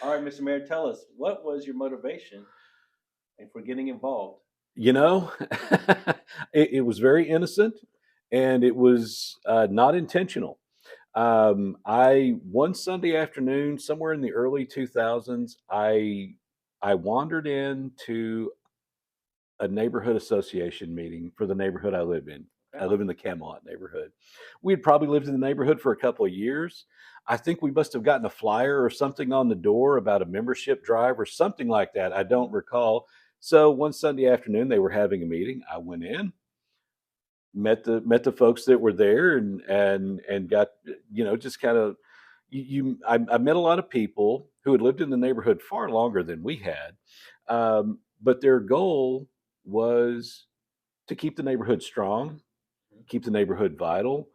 All right, Mr. Mayor, tell us, what was your motivation for getting involved? You know, it was very innocent, and it was not intentional. I one Sunday afternoon, somewhere in the early 2000s, I wandered into a neighborhood association meeting for the neighborhood I live in. I live in the Camelot neighborhood. We had probably lived in the neighborhood for a couple of years. I think we must have gotten a flyer or something on the door about a membership drive or something like that. I don't recall. So one Sunday afternoon, they were having a meeting. I went in, met the folks that were there, and got, just kind of, I met a lot of people who had lived in the neighborhood far longer than we had, but their goal was to keep the neighborhood strong, keep the neighborhood vital,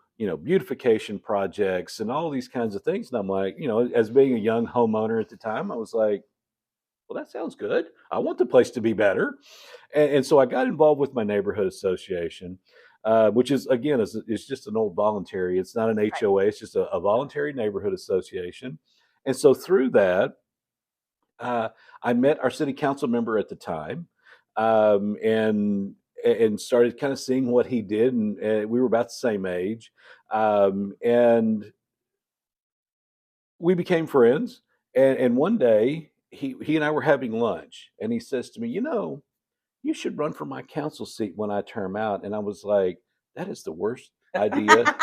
beautification projects and all these kinds of things. And I'm like, as being a young homeowner at the time, I was like, well, that sounds good. I want the place to be better. And so I got involved with my neighborhood association, which is, again, is just an old voluntary. It's not an HOA. It's just a voluntary neighborhood association. And so through that, I met our city council member at the time, and started kind of seeing what he did, and we were about the same age, and we became friends. And one day, he and I were having lunch, and he says to me, you should run for my council seat when I term out. And I was like, that is the worst idea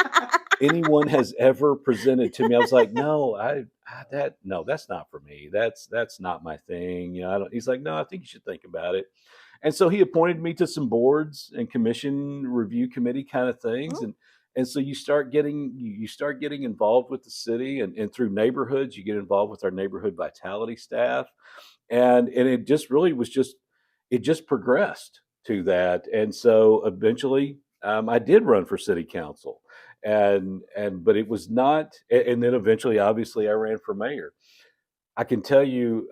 anyone has ever presented to me. I was like, no, that's not for me. That's not my thing. I don't. He's like, no, I think you should think about it. And so he appointed me to some boards and commission review committee kind of things. And so you start getting involved with the city, and through neighborhoods, you get involved with our neighborhood vitality staff. And it just really it just progressed to that. And so eventually, I did run for city council, but it was not. And then eventually, obviously, I ran for mayor. I can tell you,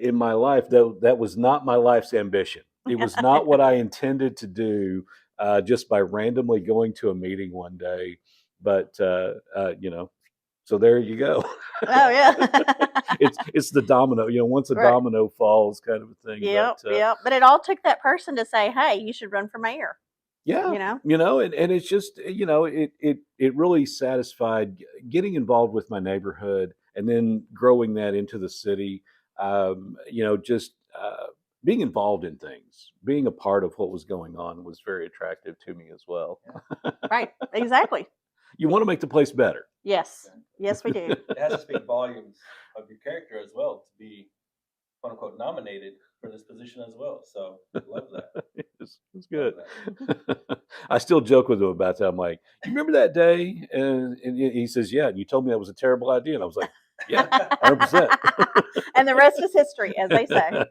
in my life, though, that was not my life's ambition. It was not what I intended to do, just by randomly going to a meeting one day. But so there you go. Oh yeah. it's the domino. Once a domino falls, kind of a thing. Yep. But it all took that person to say, "Hey, you should run for mayor." Yeah. And it's just, it really satisfied getting involved with my neighborhood, and then growing that into the city. Just being involved in things, being a part of what was going on was very attractive to me as well. Right. Exactly. You want to make the place better. Yes. Yes, we do. It has to speak volumes of your character as well to be, quote unquote, nominated for this position as well. So love that. It's good. I still joke with him about that. I'm like, you remember that day? And he says, yeah. And you told me that was a terrible idea. And I was like, yeah, 100%. And the rest is history, as they say.